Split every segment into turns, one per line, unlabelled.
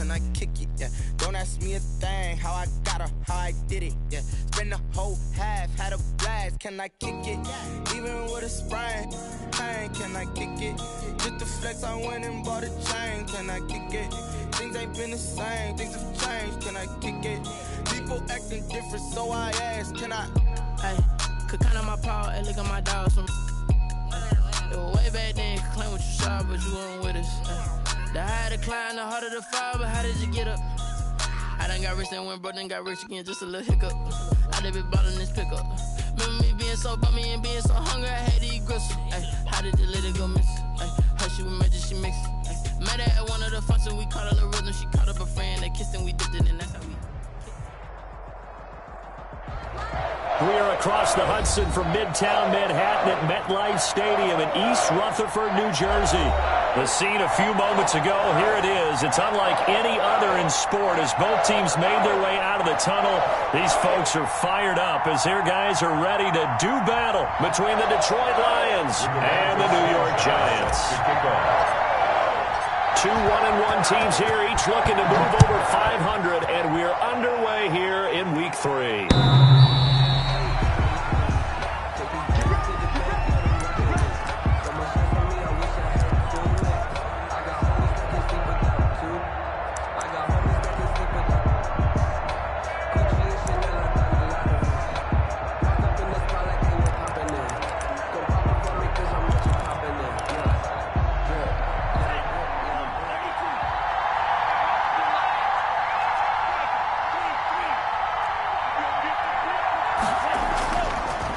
can I kick it? Yeah, don't ask me a thing, how I got her, how I did it. Yeah, spend the whole half, had a blast, can I kick it? Even with a sprain, can I kick it? Just the flex, I went and bought a chain, can I kick it? Things ain't been the same, things have changed, can I kick it? People acting different, so I asked, can I?
Hey, could count on my power, hey, look at my dogs from. It was way back then, could claim what you saw, but you weren't with us. The higher the climb, the harder the fall, but how did you get up? I done got rich and went broke, then got rich again, just a little hiccup. I done been ballin' this pickup. Remember me being so bummy and being so hungry, I had to eat gristle. Ay, how did you let it go miss? Ay, her she was magic, she mixed. Met her at one of the functions, we caught her the rhythm, she caught up a friend, they kissed and we dipped it, and that's how we.
We are across the Hudson from Midtown Manhattan at MetLife Stadium in East Rutherford, New Jersey. The scene a few moments ago, here it is. It's unlike any other in sport as both teams made their way out of the tunnel. These folks are fired up as their guys are ready to do battle between the Detroit Lions and the New York Giants. Two 1-1 teams here, each looking to move over 500, and we're underway here in Week 3.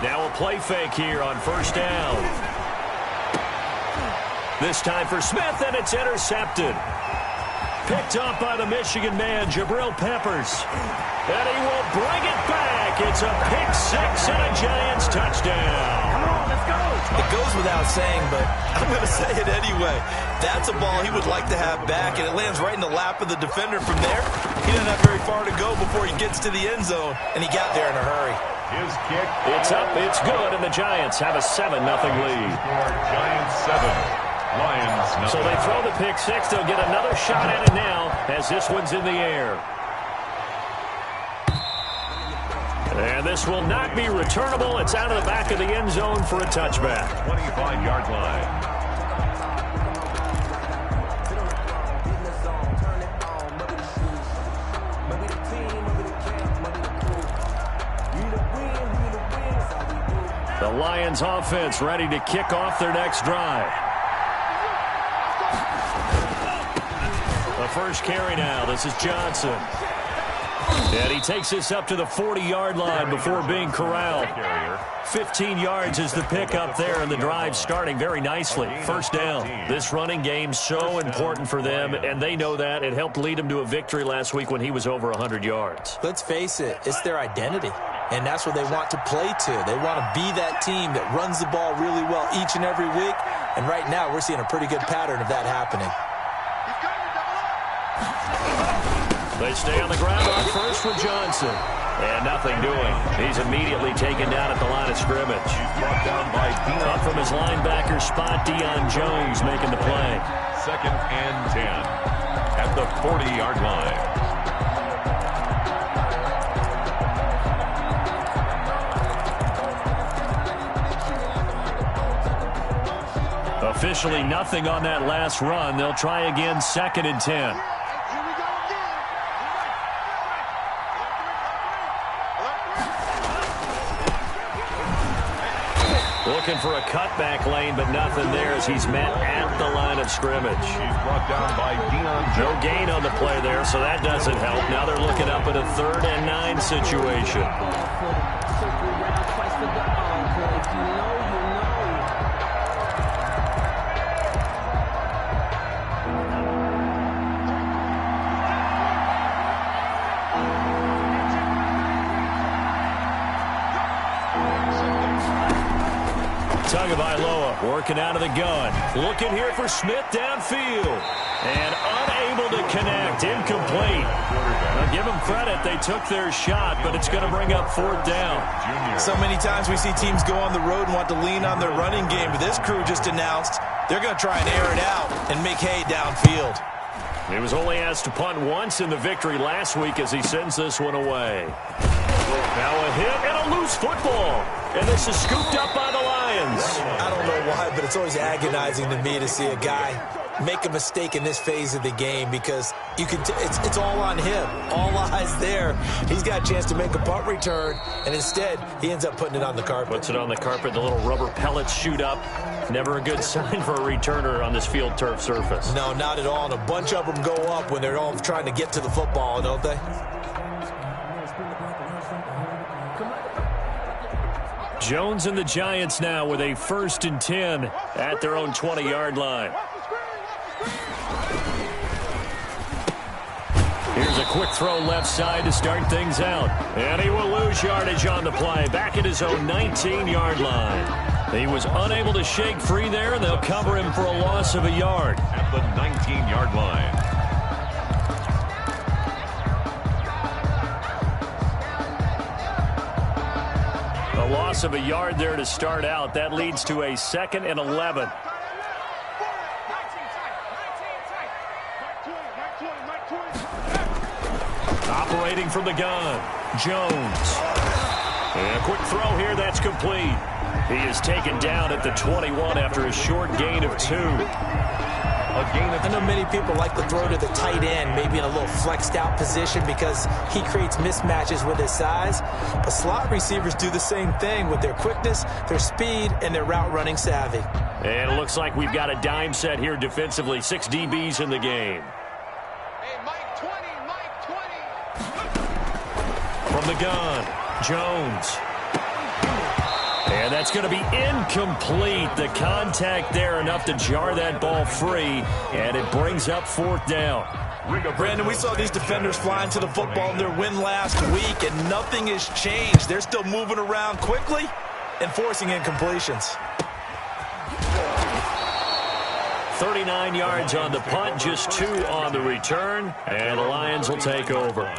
Now a play fake here on first down. This time for Smith, and it's intercepted. Picked up by the Michigan man, Jabril Peppers. And he will bring it back. It's a pick six and a Giants touchdown.
Come on, let's go. It goes without saying, but I'm going to say it anyway. That's a ball he would like to have back, and it lands right in the lap of the defender from there. He doesn't have very far to go before he gets to the end zone, and he got there in a hurry.
His kick. It's up, it's good, and the Giants have a 7-0 lead.
Giants 7, Lions 9.
So they throw the pick six. They'll get another shot at it now as this one's in the air. And this will not be returnable. It's out of the back of the end zone for a touchback.
25-yard line.
The Lions offense ready to kick off their next drive. The first carry now. This is Johnson. And he takes this up to the 40-yard line before being corralled. 15 yards is the pickup there, and the drive starting very nicely. First down. This running game so important for them, and they know that. It helped lead them to a victory last week when he was over 100 yards.
Let's face it, it's their identity. And that's what they want to play to. They want to be that team that runs the ball really well each and every week. And right now, we're seeing a pretty good pattern of that happening.
They stay on the ground on first with Johnson. And nothing doing. He's immediately taken down at the line of scrimmage.
Brought down by Dion.
Up from his linebacker spot, Deion Jones making the play.
2nd and 10 at the 40-yard line.
Officially nothing on that last run. They'll try again 2nd and 10. Looking for a cutback lane, but nothing there as he's met at the line of scrimmage.
He's brought down by Dion.
No gain on the play there, so that doesn't help. Now they're looking up at a 3rd and 9 situation. Tagovailoa working out of the gun. Looking here for Smith downfield. And unable to connect. Incomplete. Now give them credit. They took their shot, but it's going to bring up 4th down.
So many times we see teams go on the road and want to lean on their running game, but this crew just announced they're going to try and air it out and make hay downfield.
He was only asked to punt once in the victory last week as he sends this one away. Now a hit and a loose football. And this is scooped up by the Lions.
I don't know why, but it's always agonizing to me to see a guy make a mistake in this phase of the game because you can it's all on him. All eyes there. He's got a chance to make a punt return, and instead he ends up putting it on the carpet.
Puts it on the carpet. The little rubber pellets shoot up. Never a good sign for a returner on this field turf surface.
No, not at all. And a bunch of them go up when they're all trying to get to the football, don't they?
Jones and the Giants now with a 1st and 10 at their own 20-yard line. Here's a quick throw left side to start things out. And he will lose yardage on the play. Back at his own 19-yard line. He was unable to shake free there, and they'll cover him for a loss of a yard.
At the 19-yard line.
A loss of a yard there to start out. That leads to a 2nd and 11. Operating from the gun, Jones. And a quick throw here, that's complete. He is taken down at the 21 after a short gain of 2.
I know many people like to throw to the tight end, maybe in a little flexed out position because he creates mismatches with his size. But slot receivers do the same thing with their quickness, their speed, and their route running savvy.
And it looks like we've got a dime set here defensively. 6 DBs in the game.
Hey, Mike 20, Mike 20.
From the gun, Jones. And that's going to be incomplete. The contact there enough to jar that ball free, and it brings up 4th down.
Brandon, we saw these defenders flying to the football in their win last week, and nothing has changed. They're still moving around quickly and forcing incompletions.
39 yards on the punt, just 2 on the return, and the Lions will take over.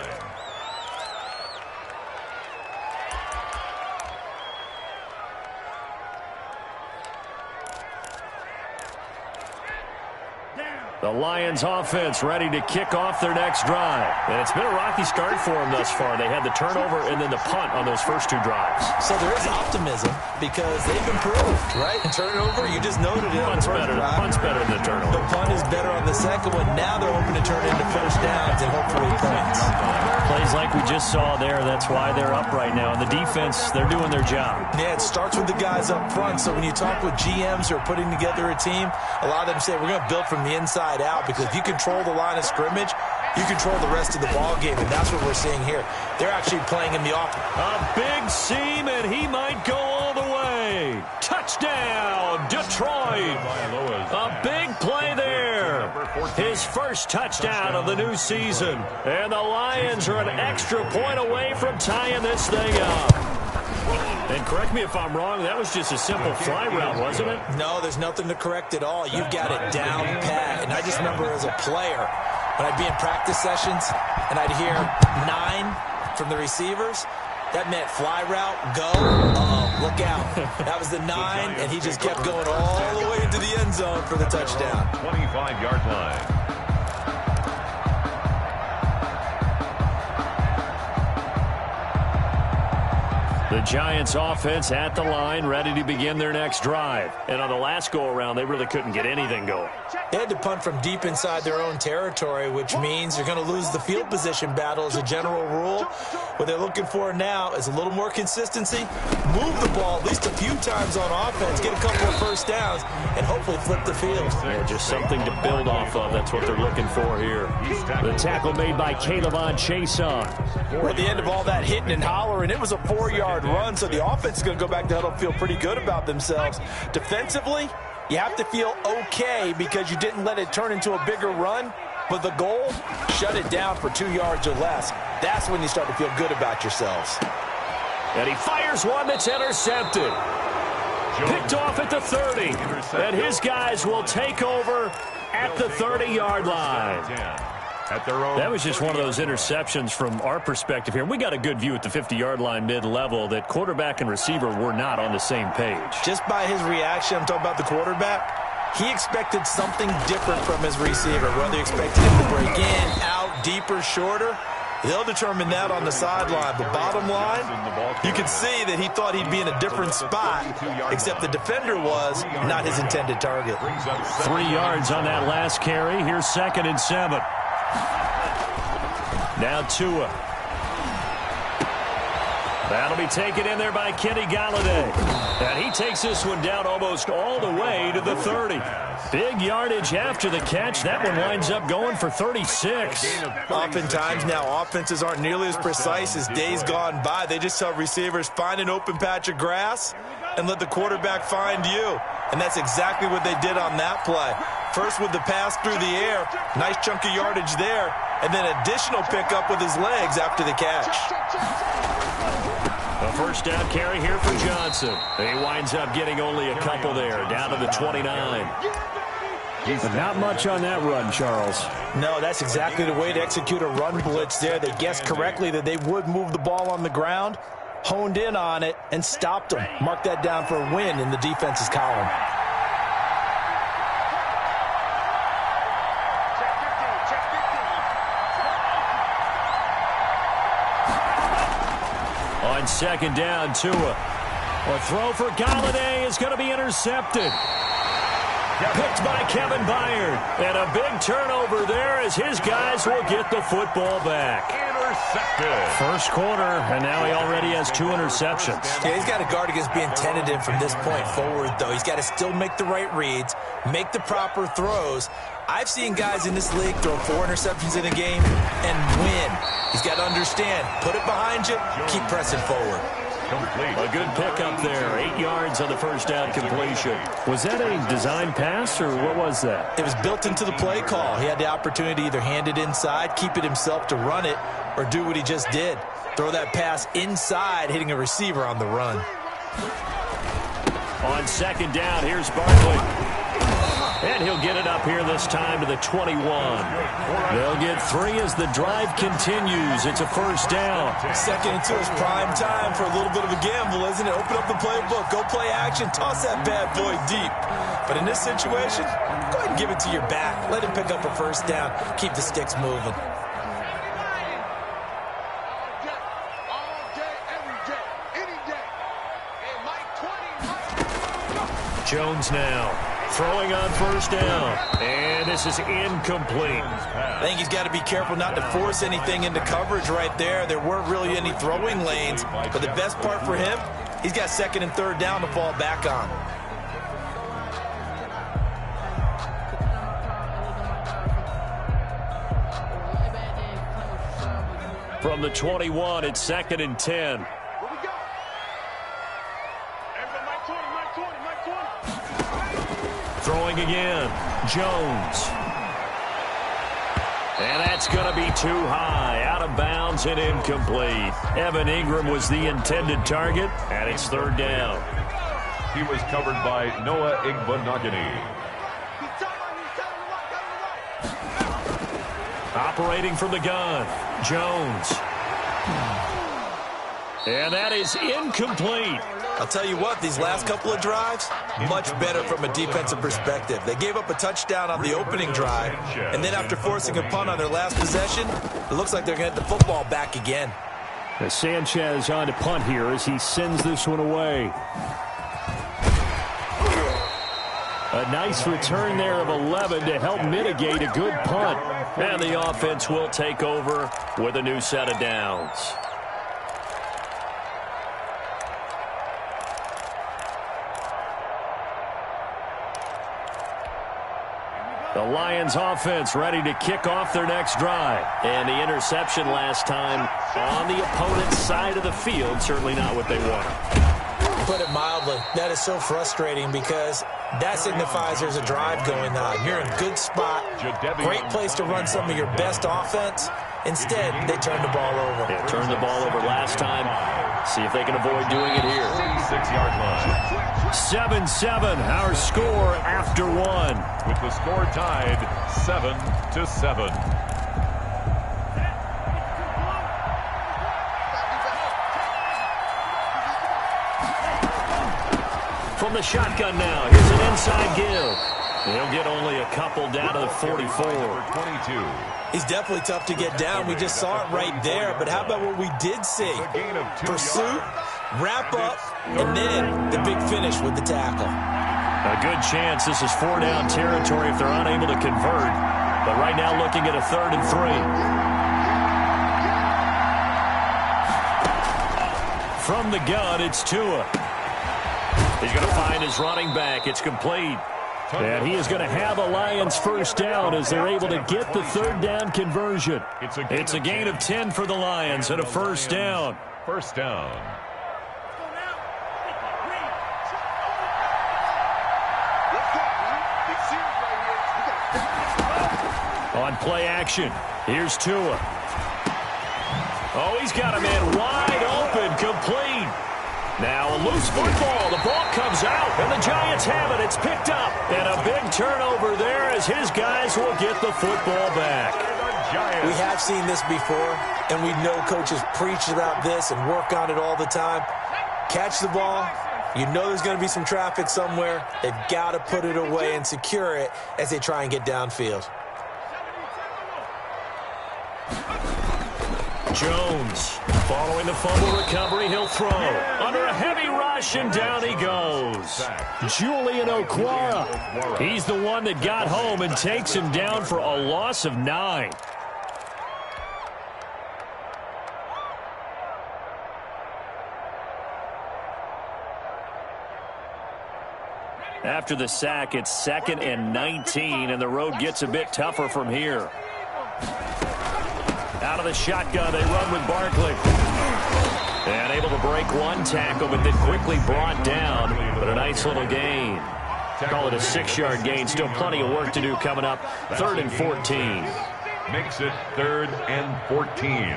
The Lions offense ready to kick off their next drive. And it's been a rocky start for them thus far. They had the turnover and then the punt on those first 2 drives.
So there is optimism because they've improved, right? And turnover, you just noted it.
Punt's better than the turnover.
The punt is better on the second one. Now they're hoping to turn it into first downs and hopefully points.
Plays like we just saw there. That's why they're up right now. And the defense, they're doing their job.
Yeah, it starts with the guys up front. So when you talk with GMs who are putting together a team, a lot of them say we're going to build from the inside out, because if you control the line of scrimmage, you control the rest of the ball game, and that's what we're seeing here. They're actually playing in the offense.
A big seam, and he might go all the way. Touchdown, Detroit. A big play there. His first touchdown of the new season. And the Lions are an extra point away from tying this thing up. And correct me if I'm wrong, that was just a simple fly route, wasn't it?
No, there's nothing to correct at all. You've got it down pat. And I just remember as a player, when I'd be in practice sessions and I'd hear 9 from the receivers, that meant fly route, go, look out. That was the 9, and he just kept going all the way into the end zone for the touchdown.
25-yard line.
The Giants offense at the line, ready to begin their next drive. And on the last go-around, they really couldn't get anything going.
They had to punt from deep inside their own territory, which means they're going to lose the field position battle as a general rule. What they're looking for now is a little more consistency, move the ball at least a few times on offense, get a couple of first downs, and hopefully flip the field.
Yeah, just something to build off of. That's what they're looking for here. The tackle made by Caleb Chase on.
At the end of all that hitting and hollering, it was a 4-yard run, so the offense is going to go back to huddle, feel pretty good about themselves. Defensively, you have to feel okay because you didn't let it turn into a bigger run, but the goal, shut it down for 2 yards or less. That's when you start to feel good about yourselves.
And he fires one that's intercepted. Picked off at the 30. And his guys will take over at the 30-yard line. That was just one of those interceptions from our perspective here. We got a good view at the 50-yard line mid-level that quarterback and receiver were not on the same page.
Just by his reaction, I'm talking about the quarterback, He expected something different from his receiver, whether he expected him to break in, out, deeper, shorter. They'll determine that on the sideline. But bottom line, you can see that he thought he'd be in a different spot, except the defender was not his intended target.
3 yards on that last carry. Here's 2nd and 7. Now Tua. That'll be taken in there by Kenny Galladay. And he takes this one down almost all the way to the 30. Big yardage after the catch. That one winds up going for 36.
Oftentimes now offenses aren't nearly as precise as days gone by. They just tell receivers, find an open patch of grass and let the quarterback find you. And that's exactly what they did on that play. First with the pass through the air. Nice chunk of yardage there. And then additional pickup with his legs after the catch.
A first down carry here for Johnson. He winds up getting only a couple there, down to the 29. But not much on that run, Charles.
No, that's exactly the way to execute a run blitz there. They guessed correctly that they would move the ball on the ground, honed in on it, and stopped them. Mark that down for a win in the defense's column.
On 2nd down, Tua. A throw for Galladay is going to be intercepted. Picked by Kevin Byard. And a big turnover there as his guys will get the football back.
Intercepted.
First quarter, and now he already has 2 interceptions.
Yeah, he's got to guard against being tentative from this point forward, though. He's got to still make the right reads, make the proper throws. I've seen guys in this league throw 4 interceptions in a game and win. He's got to understand, put it behind you, keep pressing forward.
A good pickup there. 8 yards on the first down completion. Was that a design pass, or what was that?
It was built into the play call. He had the opportunity to either hand it inside, keep it himself to run it, or do what he just did. Throw that pass inside, hitting a receiver on the run.
On 2nd down, here's Barkley. And he'll get it up here this time to the 21. They'll get 3 as the drive continues. It's a first down.
2nd and 2 is prime time for a little bit of a gamble, isn't it? Open up the playbook, go play action, toss that bad boy deep. But in this situation, go ahead and give it to your back. Let him pick up a first down. Keep the sticks moving.
Jones now throwing on first down. And this is incomplete.
I think he's got to be careful not to force anything into coverage right there. There weren't really any throwing lanes. But the best part for him, he's got 2nd and 3rd down to fall back on.
From the 21, it's 2nd and 10. Throwing again, Jones. And that's going to be too high, out of bounds and incomplete. Evan Ingram was the intended target, and it's 3rd down.
He was covered by Noah Igbenogany.
Operating from the gun, Jones. And that is incomplete.
I'll tell you what, these last couple of drives, much better from a defensive perspective. They gave up a touchdown on the opening drive, and then after forcing a punt on their last possession, it looks like they're going to get the football back again.
As Sanchez on to punt here as he sends this one away. A nice return there of 11 to help mitigate a good punt. And the offense will take over with a new set of downs. The Lions offense ready to kick off their next drive. And the interception last time on the opponent's side of the field, certainly not what they wanted.
Put it mildly, that is so frustrating because that signifies there's a drive going on. You're in a good spot, great place to run some of your best offense. Instead, they turn the ball over.
Yeah, turned the ball over last time. See if they can avoid doing it here.
6-yard line.
7-7, our score after 1.
With the score tied 7-7. From the shotgun now, here's an inside give.
He'll get only a couple down to the 44.
22.
He's definitely tough to get down. We just saw it right there. But how about what we did see? Pursuit, wrap up, and then the big finish with the tackle.
A good chance this is 4-down territory if they're unable to convert. But right now looking at a 3rd and 3. From the gun, it's Tua. He's going to find his running back. It's complete. And he is going to have a Lions first down as they're able to get the 3rd down conversion. It's a gain of 10 for the Lions and a first down.
First down.
On play action, here's Tua. Oh, he's got a man wide open, complete. Now a loose football. The ball comes out, and the Giants have it. It's picked up. And a big turnover there as his guys will get the football back.
We have seen this before, and we know coaches preach about this and work on it all the time. Catch the ball. You know there's going to be some traffic somewhere. They've got to put it away and secure it as they try and get downfield.
Jones, following the fumble recovery, he'll throw. Under a heavy rush, and down he goes. Julian Okwara. He's the one that got home and takes him down for a loss of 9. After the sack, it's 2nd and 19, and the road gets a bit tougher from here. Out of the shotgun, they run with Barkley. And able to break one tackle, but then quickly brought down. But a nice little gain. Call it a 6-yard gain. Still plenty of work to do coming up. 3rd and 14.
Makes it 3rd and 14.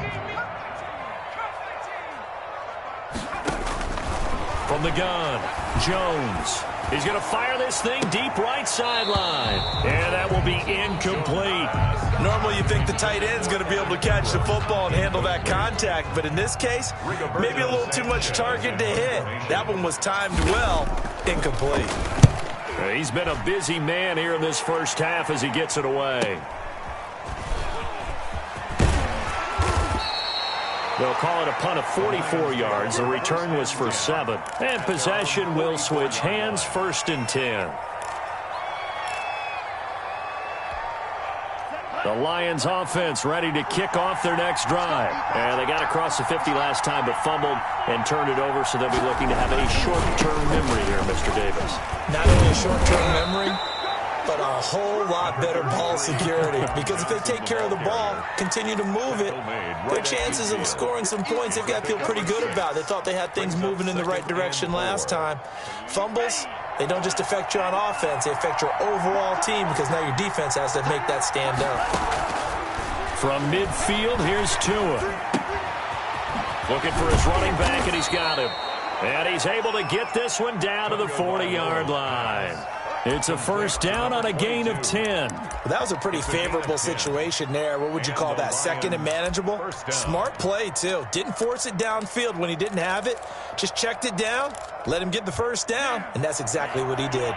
From the gun, Jones. He's going to fire this thing deep right sideline. And that will be incomplete.
Normally you think the tight end's going to be able to catch the football and handle that contact, but in this case, maybe a little too much target to hit. That one was timed well, incomplete.
He's been a busy man here in this first half as he gets it away. They'll call it a punt of 44 yards. The return was for 7. And possession will switch hands, 1st and 10. The Lions offense ready to kick off their next drive. And they got across the 50 last time but fumbled and turned it over, so they'll be looking to have a short-term memory here, Mr. Davis.
Not only a short-term memory, but a whole lot better ball security. Because if they take care of the ball, continue to move it, their chances of scoring some points, they've got to feel pretty good about. They thought they had things moving in the right direction last time. Fumbles, they don't just affect you on offense, they affect your overall team because now your defense has to make that stand up.
From midfield, here's Tua. Looking for his running back, and he's got him. And he's able to get this one down to the 40-yard line. It's a first down on a gain of 10.
Well, that was a pretty favorable situation there. What would you call that? 2nd and manageable? Smart play, too. Didn't force it downfield when he didn't have it. Just checked it down, let him get the first down, and that's exactly what he did.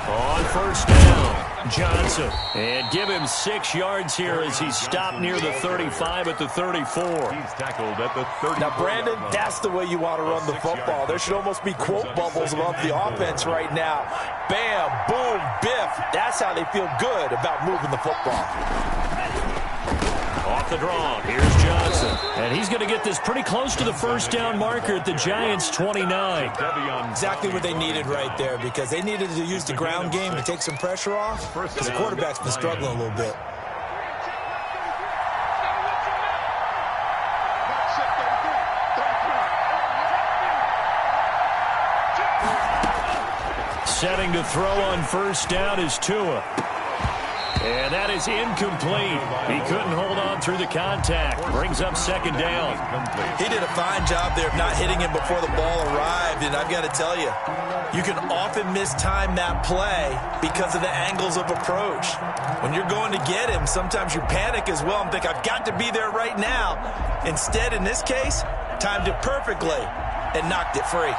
On first down, Johnson. And give him 6 yards here as he's stopped near the 35 at the 34.
He's tackled at the 34.
Now, Brandon, that's the way you want to run the football. There should almost be quote bubbles above the offense right now. Bam, boom, biff. That's how they feel good about moving the football.
Off the draw, here's Johnson. And he's going to get this pretty close to the first down marker at the Giants' 29.
Exactly what they needed right there, because they needed to use the ground game to take some pressure off, because the quarterback's been struggling a little bit.
Setting to throw on first down is Tua. And that is incomplete. He couldn't hold on through the contact. Brings up second down.
He did a fine job there of not hitting him before the ball arrived, and I've got to tell you, you can often mistime that play because of the angles of approach. When you're going to get him, sometimes you panic as well and think, I've got to be there right now. Instead, in this case, timed it perfectly, and knocked it free.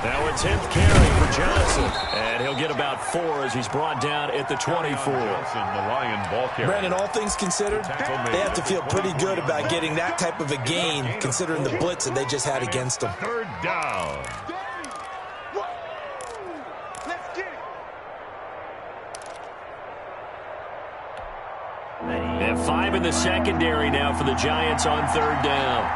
Now a 10th carry for Johnson, and he'll get about 4 as he's brought down at the 24.
Brandon, all things considered, they have to feel pretty good about getting that type of a gain, considering the blitz that they just had against them.
Third down.
And 5 in the secondary now for the Giants on third down.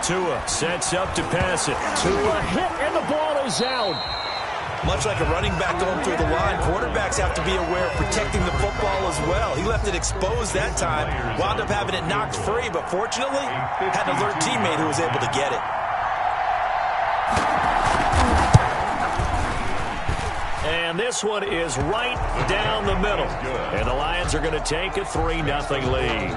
Tua sets up to pass it. Tua hit, and the ball is out.
Much like a running back going through the line, quarterbacks have to be aware of protecting the football as well. He left it exposed that time, wound up having it knocked free, but fortunately, had an alert teammate who was able to get it.
And this one is right down the middle. And the Lions are going to take a 3-0 lead.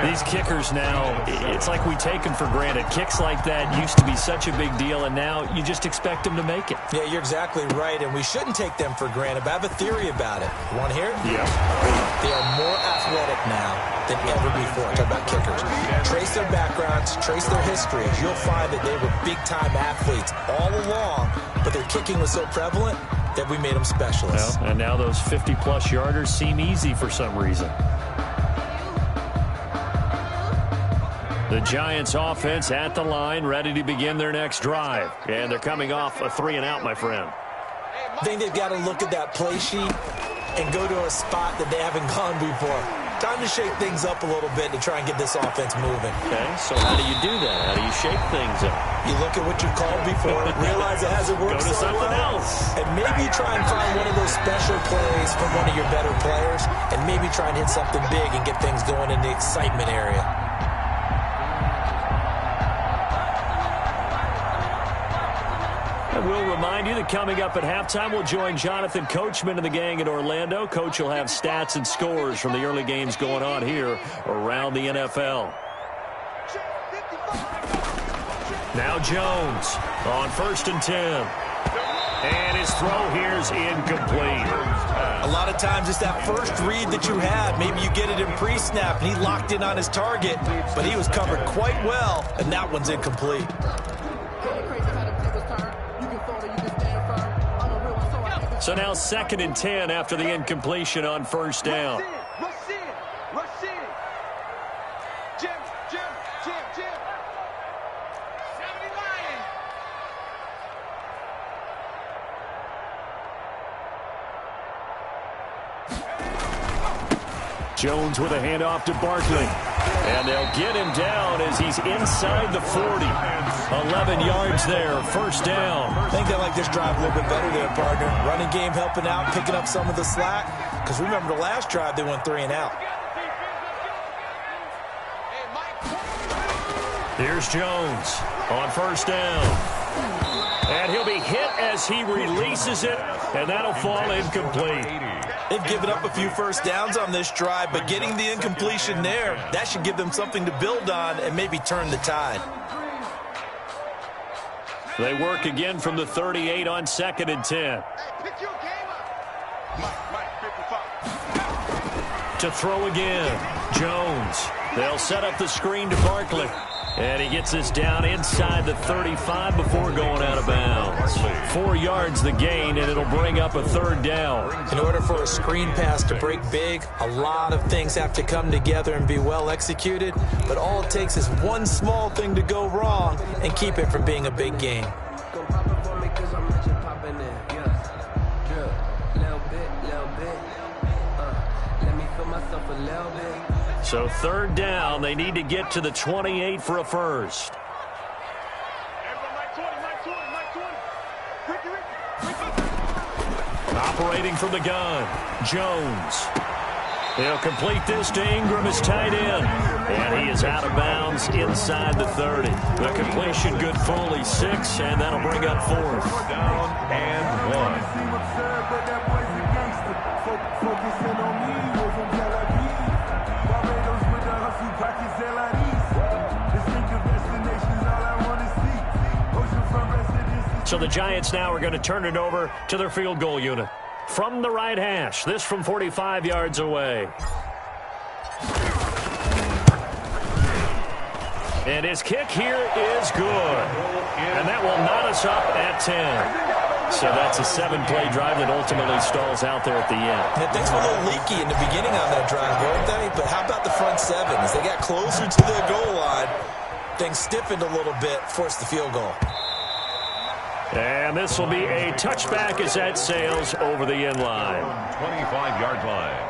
These kickers now, it's like we take them for granted. Kicks like that used to be such a big deal, and now you just expect them to make it.
Yeah, you're exactly right, and we shouldn't take them for granted, but I have a theory about it. You want to hear it?
Yeah.
They are more athletic now than ever before. Talk about kickers. Trace their backgrounds, trace their histories. You'll find that they were big-time athletes all along, but their kicking was so prevalent that we made them specialists.
Well, and now those 50-plus yarders seem easy for some reason. The Giants offense at the line, ready to begin their next drive. And they're coming off a 3-and-out, my friend.
I think they've got to look at that play sheet and go to a spot that they haven't gone before. Time to shake things up a little bit to try and get this offense moving.
Okay, so how do you do that? How do you shake things up?
You look at what you've called before, realize it hasn't worked
Go to
so
something
well,
else.
and maybe try and find one of those special plays from one of your better players, and maybe try and hit something big and get things going in the excitement area.
And we'll remind you that coming up at halftime, we'll join Jonathan Coachman and the gang in Orlando. Coach will have stats and scores from the early games going on here around the NFL. Now Jones on 1st and 10. And his throw here is incomplete.
A lot of times it's that first read that you have. Maybe you get it in pre-snap, and he locked in on his target, but he was covered quite well, and that one's incomplete.
So now 2nd and 10 after the incompletion on 1st down.
Rush in. Jim. 70 Lions.
Jones with a handoff to Barkley. And they'll get him down as he's inside the 40. 11 yards there, 1st down.
I think they like this drive a little bit better there, partner. Running game helping out, picking up some of the slack. Because remember the last drive, they went 3-and-out.
Here's Jones on 1st down. And he'll be hit as he releases it, and that'll fall incomplete.
They've given up a few first downs on this drive, but getting the incompletion there, that should give them something to build on and maybe turn the tide.
They work again from the 38 on 2nd and 10. To throw again, Jones. They'll set up the screen to Barkley. And he gets this down inside the 35 before going out of bounds. 4 yards the gain, and it'll bring up a 3rd down.
In order for a screen pass to break big, a lot of things have to come together and be well executed. But all it takes is one small thing to go wrong and keep it from being a big gain.
So 3rd down, they need to get to the 28 for a first. Operating from the gun, Jones. He'll complete this to Ingram as tight end. And he is out of bounds inside the 30. The completion good fully 6, and that'll bring up 4th.
Down and 1.
So the Giants now are going to turn it over to their field goal unit. From the right hash, this from 45 yards away. And his kick here is good. And that will knot us up at 10. So that's a 7-play drive that ultimately stalls out there at the end.
Yeah, things were a little leaky in the beginning on that drive, weren't they? But how about the front seven? As they got closer to the goal line, things stiffened a little bit, forced the field goal.
And this will be a touchback as that sails over the end line.
25-yard line.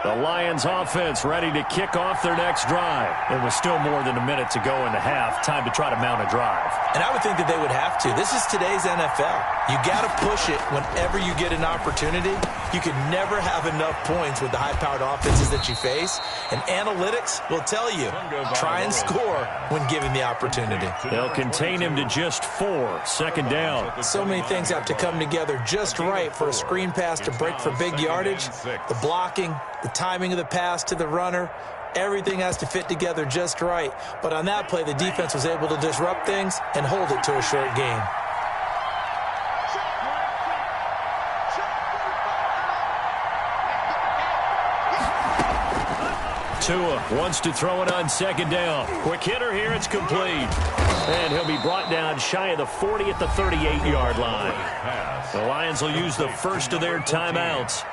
The Lions offense ready to kick off their next drive. It was still more than a minute to go in the half. Time to try to mount a drive.
And I would think that they would have to. This is today's NFL. You got to push it whenever you get an opportunity. You can never have enough points with the high-powered offenses that you face. And analytics will tell you, try and score when given the opportunity.
They'll contain him to just 4. Second down.
So many things have to come together just right for a screen pass to break for big yardage. The blocking, the timing of the pass to the runner, everything has to fit together just right. But on that play, the defense was able to disrupt things and hold it to a short game.
Tua wants to throw it on second down. Quick hitter here, it's complete. And he'll be brought down shy of the 40 at the 38-yard line. The Lions will use the first of their timeouts,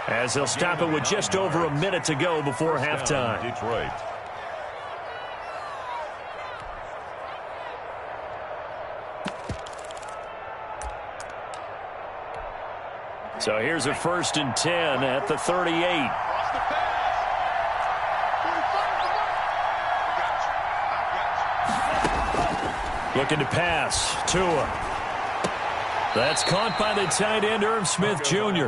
as they'll stop it with just over a minute to go before halftime.
Detroit.
So here's a 1st and 10 at the 38. Looking to pass. Tua. That's caught by the tight end, Irv Smith Jr.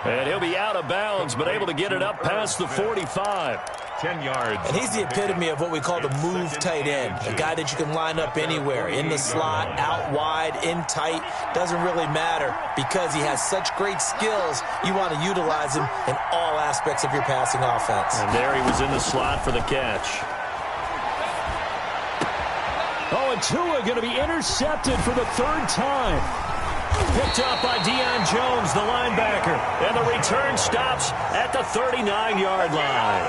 And he'll be out of bounds, but able to get it up past the 45.
10 yards.
And he's the epitome of what we call the move tight end. A guy that you can line up anywhere, in the slot, out wide, in tight. Doesn't really matter because he has such great skills. You want to utilize him in all aspects of your passing offense.
And there he was in the slot for the catch. Oh, and Tua going to be intercepted for the 3rd time. Picked up by Deion Jones, the linebacker. And the return stops at the 39-yard line.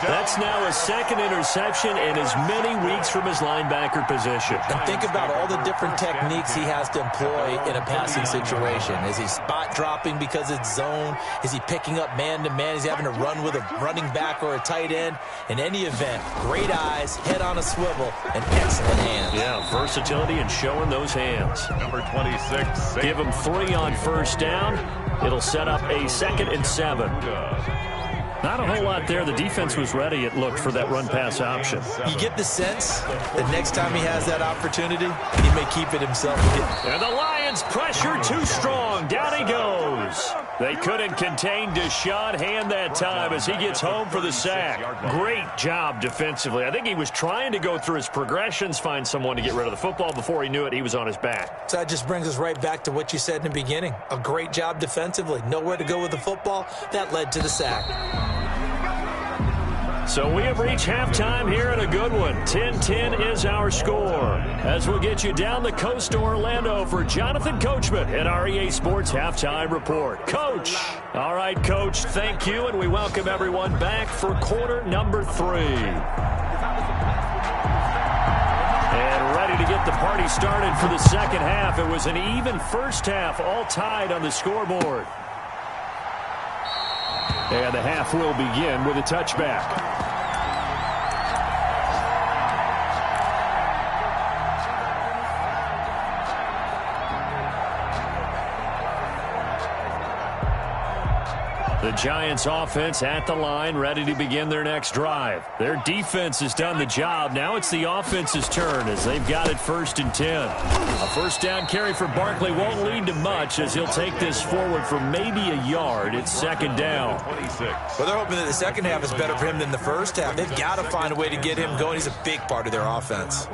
That's now a 2nd interception in as many weeks from his linebacker position.
And think about all the different techniques he has to employ in a passing situation. Is he spot dropping because it's zone? Is he picking up man-to-man? Is he having to run with a running back or a tight end? In any event, great eyes, head on a swivel, and excellent hands.
Yeah, versatility and showing those hands.
Number 26.
Give him 3 on 1st down. It'll set up a 2nd and 7. Not a whole lot there. The defense was ready, it looked, for that run-pass option.
You get the sense that next time he has that opportunity, he may keep it himself.
And the Lions pressure too strong. Down he goes. They couldn't contain Deshaun Hand that time as he gets home for the sack. Great job defensively. I think he was trying to go through his progressions, find someone to get rid of the football. Before he knew it, he was on his back.
So that just brings us right back to what you said in the beginning. A great job defensively. Nowhere to go with the football. That led to the sack.
So we have reached halftime here in a good one. 10-10 is our score. As we'll get you down the coast to Orlando for Jonathan Coachman at our EA Sports Halftime Report. Coach. All right, Coach, thank you, and we welcome everyone back for quarter number 3. And ready to get the party started for the second half. It was an even first half, all tied on the scoreboard. And the half will begin with a touchback. The Giants offense at the line, ready to begin their next drive. Their defense has done the job. Now it's the offense's turn as they've got it 1st and 10. A first down carry for Barkley won't lead to much as he'll take this forward for maybe a yard. It's 2nd down.
Well, they're hoping that the second half is better for him than the first half. They've got to find a way to get him going. He's a big part of their offense.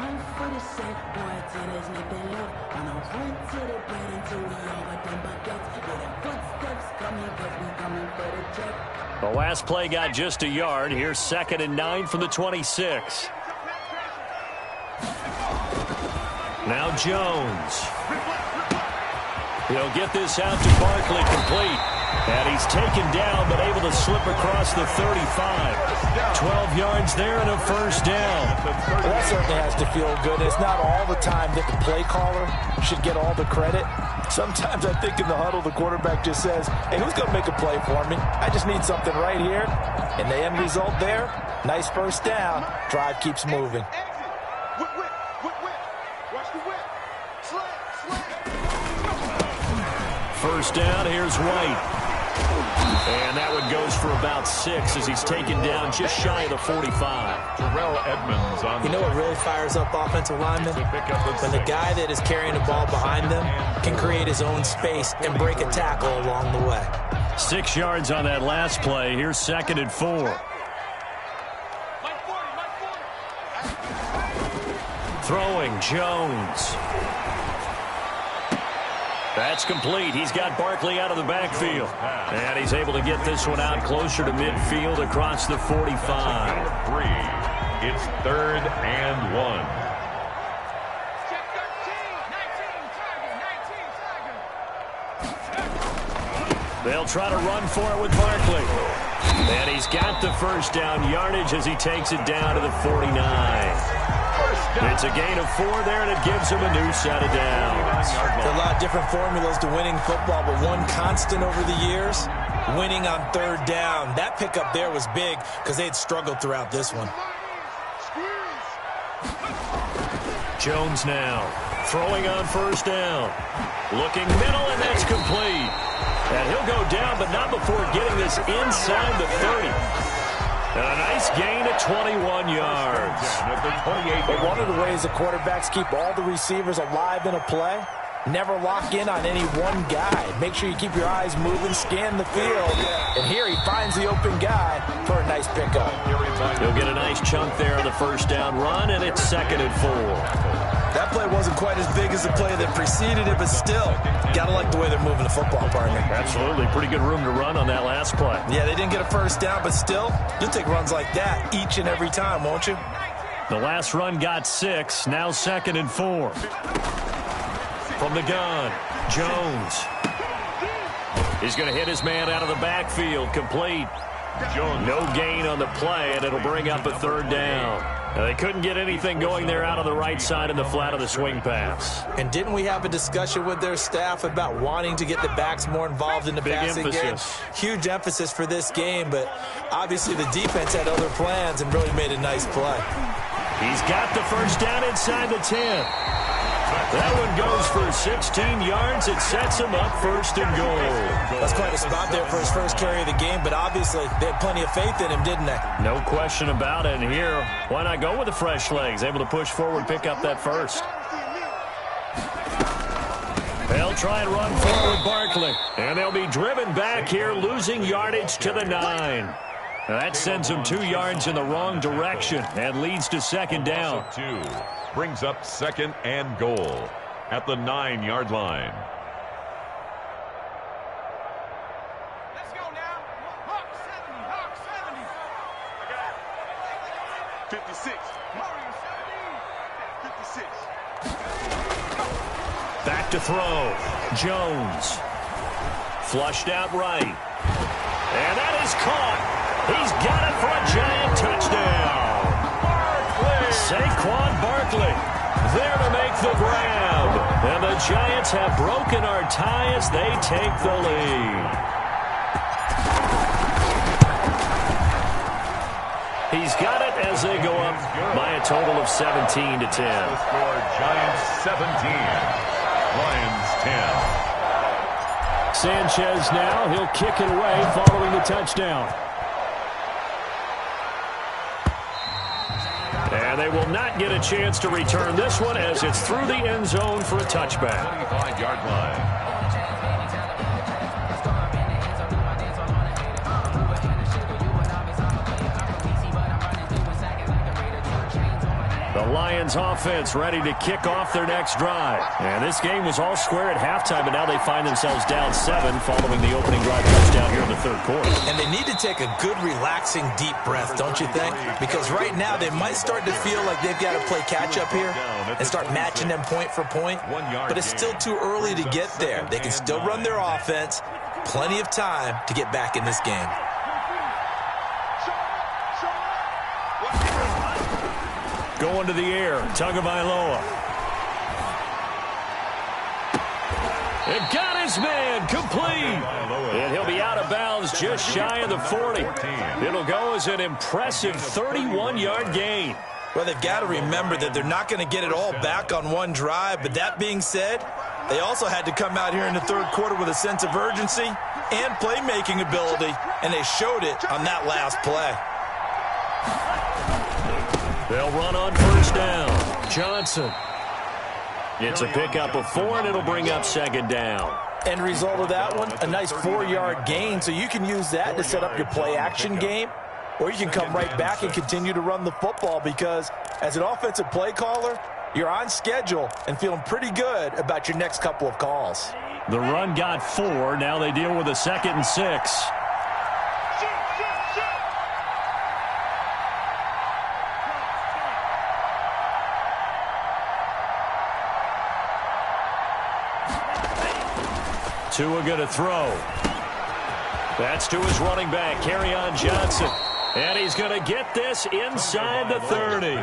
The last play got just a yard. Here's 2nd and 9 from the 26. Now Jones. He'll get this out to Barkley complete. And he's taken down but able to slip across the 35. 12 yards there and a first down.
Well, that certainly has to feel good. It's not all the time that the play caller should get all the credit. Sometimes I think in the huddle the quarterback just says, hey, who's going to make a play for me? I just need something right here. And the end result there, nice first down. Drive keeps moving.
First down, here's White. And that one goes for about 6 as he's taken down just shy of the 45.
Terrell Edmonds on.
You know what really fires up offensive linemen? When the guy that is carrying the ball behind them can create his own space and break a tackle along the way.
6 yards on that last play. Here's 2nd and 4. Throwing, Jones. That's complete. He's got Barkley out of the backfield. And he's able to get this one out closer to midfield across the 45.
It's 3rd and 1.
They'll try to run for it with Barkley. And he's got the first down yardage as he takes it down to the 49. It's a gain of 4 there, and it gives him a new set of downs.
There's a lot of different formulas to winning football, but one constant over the years, winning on 3rd down. That pickup there was big because they had struggled throughout this one.
Jones now throwing on 1st down. Looking middle, and that's complete. And he'll go down, but not before getting this inside the 30. And a nice gain of 21 yards.
But one of the ways the quarterbacks keep all the receivers alive in a play, never lock in on any one guy. Make sure you keep your eyes moving, scan the field. And here he finds the open guy for a nice pickup.
He'll get a nice chunk there on the first down run, and it's 2nd and 4.
That play wasn't quite as big as the play that preceded it, but still, gotta like the way they're moving the football, partner.
Absolutely. Pretty good room to run on that last play.
Yeah, they didn't get a first down, but still, you'll take runs like that each and every time, won't you?
The last run got 6, now 2nd and 4. From the gun, Jones. He's going to hit his man out of the backfield, complete. No gain on the play, and it'll bring up a 3rd down. Now, they couldn't get anything going there out on the right side in the flat of the swing pass.
And didn't we have a discussion with their staff about wanting to get the backs more involved in the passing game? Huge emphasis for this game, but obviously the defense had other plans and really made a nice play.
He's got the first down inside the 10. That one goes for 16 yards. It sets him up 1st and goal.
That's quite a spot there for his first carry of the game, but obviously they had plenty of faith in him, didn't they?
No question about it. And here, why not go with the fresh legs? Able to push forward, pick up that first. They'll try and run forward Barkley. And they'll be driven back here, losing yardage to the 9. Now that sends them 2 yards in the wrong direction and leads to 2nd down.
Brings up 2nd and goal at the 9-yard line.
Let's go now. Hawk 70, Hawk 70. I got it. 56. Mario 70. 56.
Back to throw. Jones. Flushed out right. And that is caught. He's got it for a Giant touchdown. Saquon Barkley there to make the grab. And the Giants have broken our tie as they take the lead. He's got it as they go up by a total of 17-10.
The score, Giants 17, Lions 10.
Sanchez now, he'll kick it away following the touchdown. And they will not get a chance to return this one as it's through the end zone for a touchback.
25-yard line.
The Lions offense ready to kick off their next drive. And this game was all square at halftime, but now they find themselves down 7 following the opening drive touchdown here in the third quarter.
And they need to take a good, relaxing, deep breath, don't you think? Because right now they might start to feel like they've got to play catch-up here and start matching them point for point. But it's still too early to get there. They can still run their offense. Plenty of time to get back in this game.
Going to the air, Tagovailoa. It got his man complete. And he'll be out of bounds just shy of the 40. It'll go as an impressive 31-yard gain.
Well, they've got to remember that they're not going to get it all back on one drive. But that being said, they also had to come out here in the third quarter with a sense of urgency and playmaking ability. And they showed it on that last play.
They'll run on first down. Johnson. It's a pickup of 4, and it'll bring up second down.
End result of that one, a nice 4-yard gain. So you can use that to set up your play-action game, or you can come right back and continue to run the football because as an offensive play caller, you're on schedule and feeling pretty good about your next couple of calls.
The run got 4. Now they deal with a 2nd and 6. Tua going to throw. That's to his running back, Kerryon Johnson. And he's going to get this inside the 30.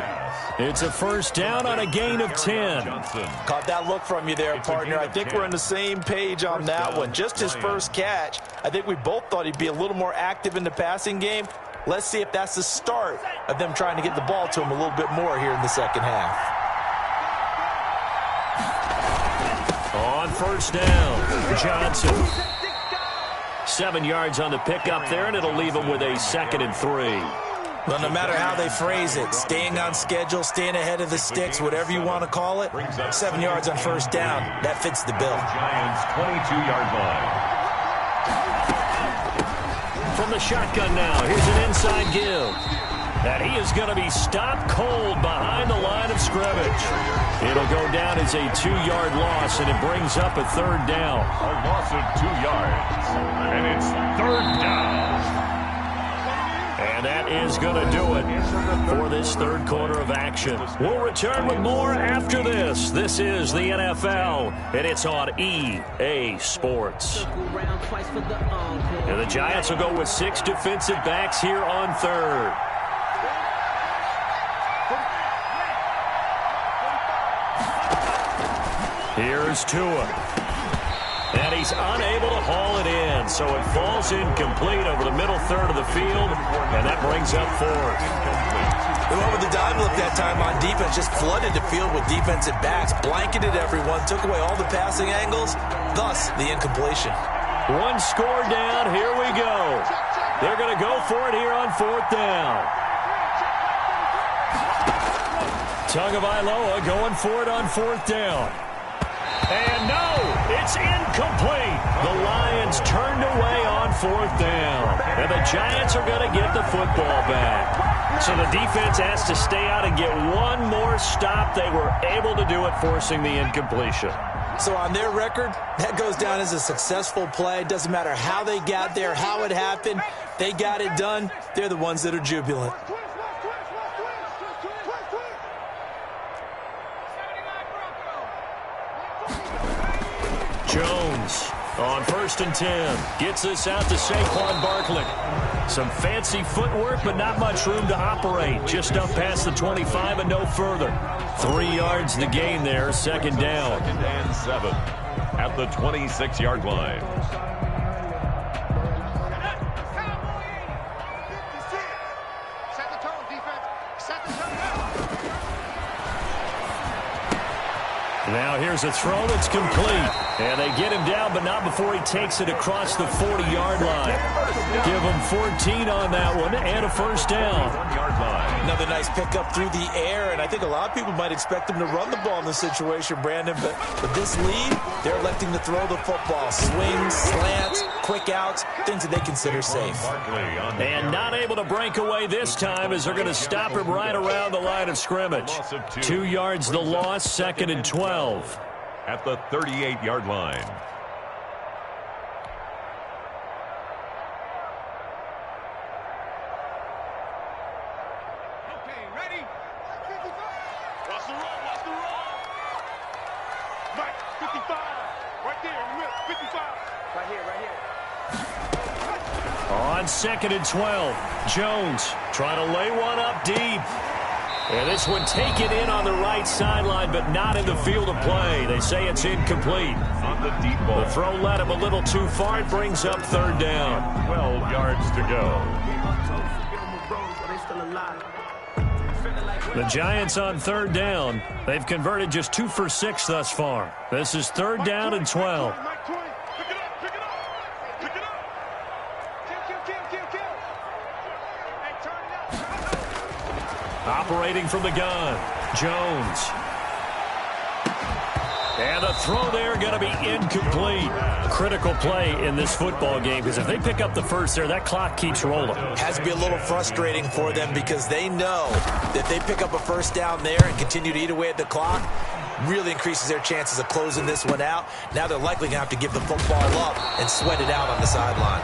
It's a first down on a gain of 10.
Caught that look from you there, partner. I think we're on the same page on that one. Just his first catch. I think we both thought he'd be a little more active in the passing game. Let's see if that's the start of them trying to get the ball to him a little bit more here in the second half.
On first down, Johnson. 7 yards on the pickup there, and it'll leave him with a 2nd and 3.
Well, no matter how they phrase it, staying on schedule, staying ahead of the sticks, whatever you want to call it, 7 yards on first down, that fits the bill.
Giants 22-yard line.
From the shotgun now, here's an inside give. And he is going to be stopped cold behind the line of scrimmage. It'll go down as a 2-yard loss, and it brings up a 3rd down.
A loss of 2 yards. And it's 3rd down.
And that is going to do it for this third quarter of action. We'll return with more after this. This is the NFL, and it's on EA Sports. And the Giants will go with 6 defensive backs here on third. Here's Tua. And he's unable to haul it in, so it falls incomplete over the middle third of the field, and that brings up 4th.
They went with the dime look that time on defense, just flooded the field with defensive backs, blanketed everyone, took away all the passing angles, thus the incompletion.
1 score down, here we go. They're going to go for it here on 4th down. Tagovailoa going for it on 4th down. And no, it's incomplete. The Lions turned away on 4th down. And the Giants are going to get the football back. So the defense has to stay out and get one more stop. They were able to do it, forcing the incompletion.
So on their record, that goes down as a successful play. It doesn't matter how they got there, how it happened. They got it done. They're the ones that are jubilant.
Jones on 1st and 10. Gets this out to Saquon Barkley. Some fancy footwork, but not much room to operate. Just up past the 25 and no further. 3 yards the gain there, 2nd down.
2nd and 7 at the 26-yard line.
Set the tone, defense. Set the tone.
Now here's a throw that's complete. And they get him down, but not before he takes it across the 40-yard line. Give him 14 on that one and a first down.
Another nice pickup through the air, and I think a lot of people might expect him to run the ball in this situation, Brandon. But with this lead, they're electing to throw the football. Swings, slants, quick outs, things that they consider safe.
And not able to break away this time as they're going to stop him right around the line of scrimmage. 2 yards the loss, 2nd and 12.
At the 38-yard line.
Okay, ready? 55. Watch the roll, watch the roll. Mike, 55. Right there, in the middle, 55. Right here.
On 2nd and 12, Jones trying to lay one up deep. And this one taken in on the right sideline, but not in the field of play. They say it's incomplete.
On the deep ball.
The throw led him a little too far. It brings up 3rd down.
12 yards to go.
The Giants on 3rd down. They've converted just 2 for 6 thus far. This is 3rd down and 12.
Mike 20. Pick it up, pick it up. Pick it up. Kill. Hey, turn it up.
Operating from the gun, Jones. And the throw there going to be incomplete. Critical play in this football game because if they pick up the first there, that clock keeps rolling.
Has to be a little frustrating for them because they know that they pick up a first down there and continue to eat away at the clock, really increases their chances of closing this one out. Now they're likely going to have to give the football up and sweat it out on the sideline.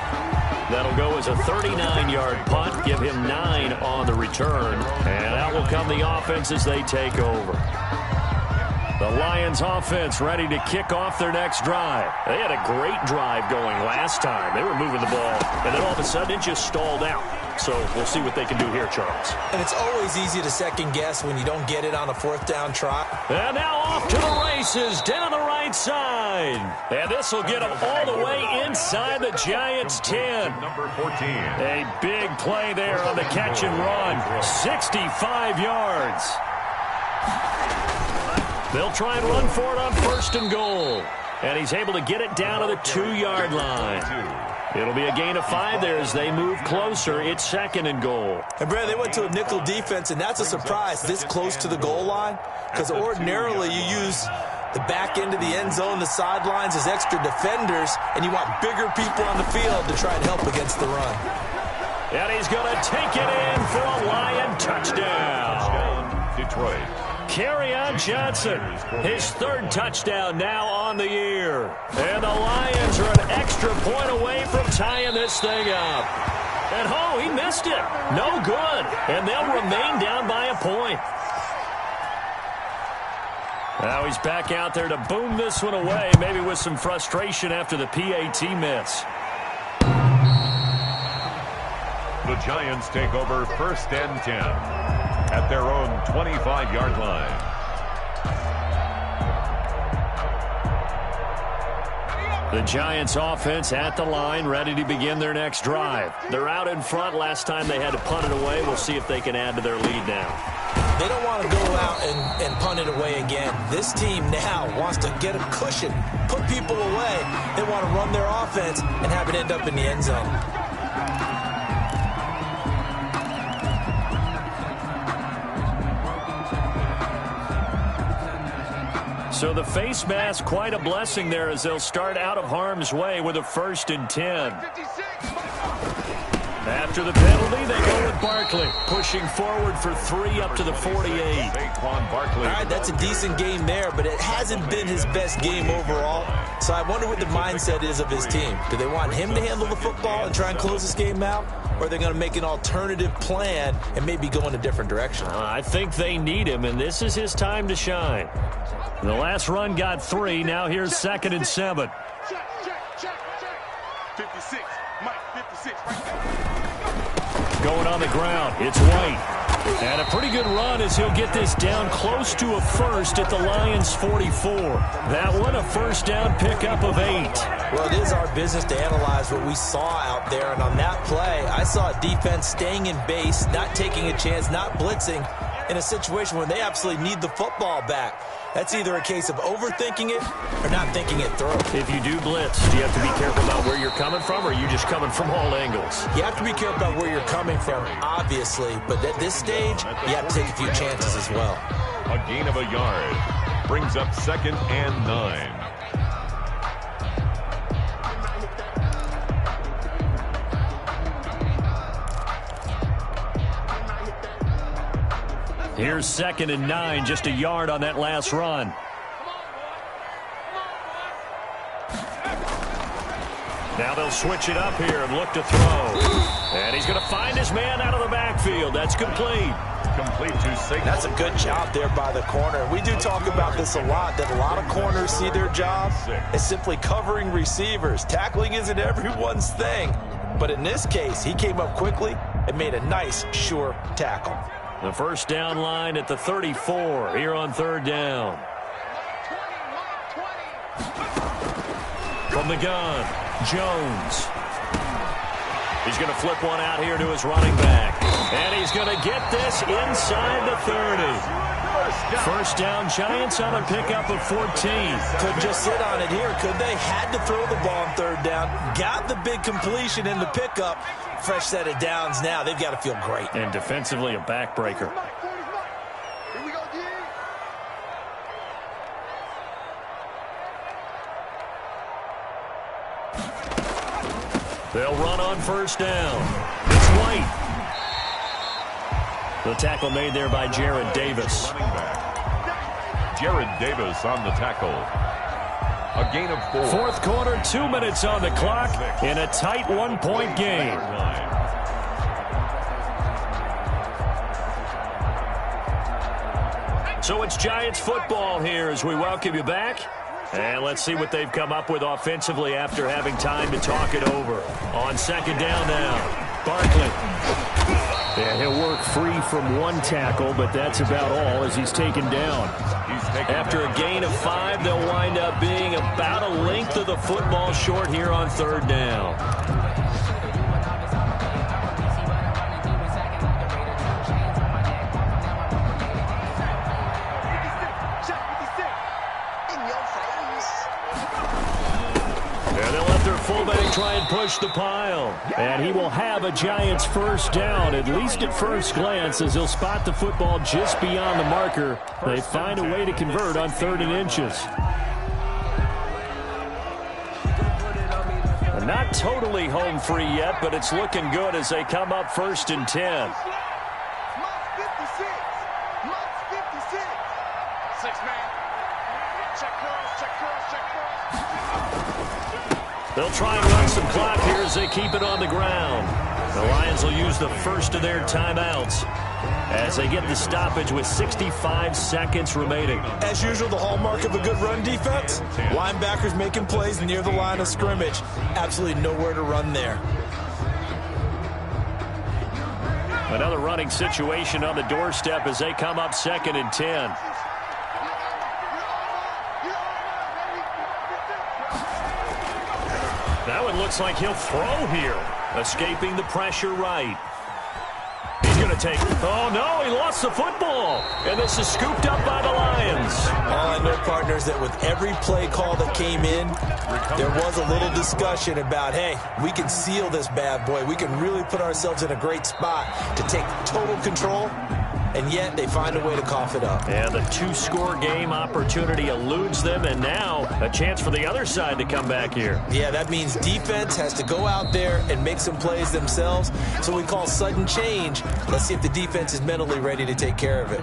That'll go as a 39-yard punt. Give him 9 on the return. And out will come the offense as they take over. The Lions offense ready to kick off their next drive. They had a great drive going last time. They were moving the ball, and then all of a sudden it just stalled out. So we'll see what they can do here, Charles.
And it's always easy to second guess when you don't get it on a 4th down try.
And now off to the races down the right side. And this will get them all the way inside the Giants' 10.
Number 14.
A big play there on the catch and run. 65 yards. They'll try and run for it on 1st and goal. And he's able to get it down to the 2-yard line. It'll be a gain of 5 there as they move closer. It's 2nd and goal.
And, Brad, they went to a nickel defense, and that's a surprise this close to the goal line because ordinarily you use the back end of the end zone, the sidelines as extra defenders, and you want bigger people on the field to try and help against the run.
And he's going to take it in for a Lion touchdown.
Detroit.
Kerryon Johnson, his 3rd touchdown now on the year. And the Lions are an extra point away from tying this thing up. And, oh, he missed it. No good. And they'll remain down by a point. Now he's back out there to boom this one away, maybe with some frustration after the PAT miss.
The Giants take over 1st and 10 at their own 25-yard line.
The Giants offense at the line, ready to begin their next drive. They're out in front. Last time they had to punt it away. We'll see if they can add to their lead now.
They don't want to go out and punt it away again. This team now wants to get a cushion, put people away. They want to run their offense and have it end up in the end zone.
So the face mask, quite a blessing there as they'll start out of harm's way with a 1st and 10. After the penalty, they go with Barkley, pushing forward for 3 up to the 48.
Saquon Barkley.
All right, that's a decent game there, but it hasn't been his best game overall. So I wonder what the mindset is of his team. Do they want him to handle the football and try and close this game out? Or are they going to make an alternative plan and maybe go in a different direction?
I think they need him, and this is his time to shine. The last run got 3. Now here's 2nd and 7.
Check. 56. Mike, 56. Right there.
Going on the ground, it's White. And a pretty good run as he'll get this down close to a 1st at the Lions' 44. That one, a 1st down pickup of 8.
Well, it is our business to analyze what we saw out there. And on that play, I saw a defense staying in base, not taking a chance, not blitzing, in a situation when they absolutely need the football back. That's either a case of overthinking it or not thinking it through.
If you do blitz, do you have to be careful about where you're coming from, or are you just coming from all angles?
You have to be careful about where you're coming from, obviously, but at this stage, you have to take a few chances as well.
A gain of a yard brings up 2nd and 9.
Here's 2nd and 9, just a yard on that last run. Now they'll switch it up here and look to throw. And he's going to find his man out of the backfield. That's complete.
Complete to safety.
That's a good job there by the corner. We do talk about this a lot, that a lot of corners see their job as simply covering receivers. Tackling isn't everyone's thing. But in this case, he came up quickly and made a nice, sure tackle.
The first down line at the 34 here on 3rd down. From the gun, Jones. He's going to flip one out here to his running back. And he's going to get this inside the 30. First down, Giants on a pickup of 14.
Could just sit on it here, could they? Had to throw the ball on 3rd down. Got the big completion in the pickup. Fresh set of downs now. They've got to feel great.
And defensively, a backbreaker.
Here we go, D.
They'll run on first down. It's White. The tackle made there by Jared Davis.
Jared Davis on the tackle. A gain of 4.
Fourth quarter, 2 minutes on the clock in a tight 1-point game. So it's Giants football here as we welcome you back. And let's see what they've come up with offensively after having time to talk it over. On 2nd down now, Barkley. Yeah, he'll work free from one tackle, but that's about all as he's taken down. After a gain of 5, they'll wind up being about a length of the football short here on 3rd down. Fullback try and push the pile. And he will have a Giants first down, at least at first glance, as he'll spot the football just beyond the marker. They find a way to convert on 3rd and inches. Not totally home free yet, but it's looking good as they come up 1st and 10. They'll try and run some clock here as they keep it on the ground. The Lions will use the first of their timeouts as they get the stoppage with 65 seconds remaining.
As usual, the hallmark of a good run defense, linebackers making plays near the line of scrimmage. Absolutely nowhere to run there.
Another running situation on the doorstep as they come up 2nd and 10. That one looks like he'll throw here. Escaping the pressure right. He's going to take... Oh, no, he lost the football. And this is scooped up by the Lions.
All I know, partners, that with every play call that came in, there was a little discussion about, hey, we can seal this bad boy. We can really put ourselves in a great spot to take total control. And yet they find a way to cough it up.
Yeah, the 2-score game opportunity eludes them, and now a chance for the other side to come back here.
Yeah, that means defense has to go out there and make some plays themselves. So we call sudden change. Let's see if the defense is mentally ready to take care of it.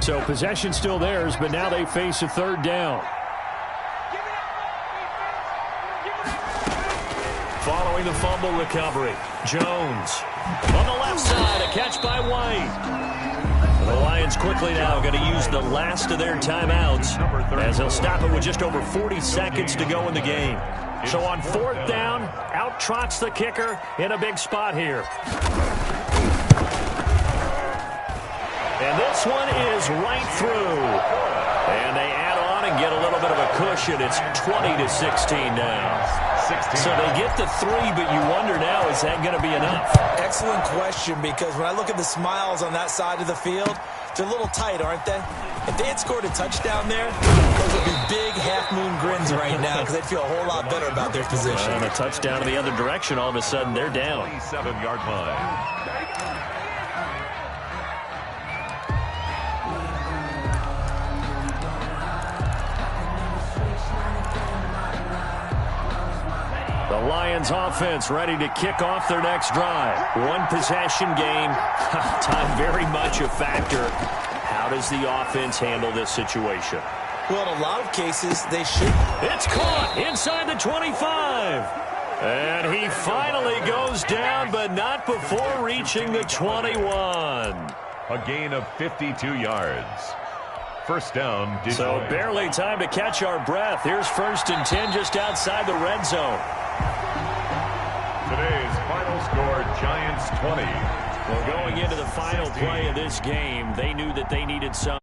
So possession still theirs, but now they face a 3rd down. Following the fumble recovery, Jones on the left side, a catch by White. The Lions quickly now going to use the last of their timeouts as they'll stop it with just over 40 seconds to go in the game. So on 4th down, out trots the kicker in a big spot here. And this one is right through. And they add on and get a little bit of a cushion. It's 20-16 now. So they get the 3, but you wonder now, is that going to be enough?
Excellent question, because when I look at the smiles on that side of the field, they're a little tight, aren't they? If they had scored a touchdown there, those would be big half-moon grins right now because they'd feel a whole lot better about their position.
And a touchdown in the other direction, all of a sudden they're down.
27-yard line.
The Lions offense ready to kick off their next drive. One possession game. Time very much a factor. How does the offense handle this situation?
Well, in a lot of cases, they should.
It's caught inside the 25. And he finally goes down, but not before reaching the 21.
A gain of 52 yards. First down, Detroit.
So barely time to catch our breath. Here's 1st and 10 just outside the red zone.
Today's final score, Giants 20.
Well, going into the final play of this game, they knew that they needed some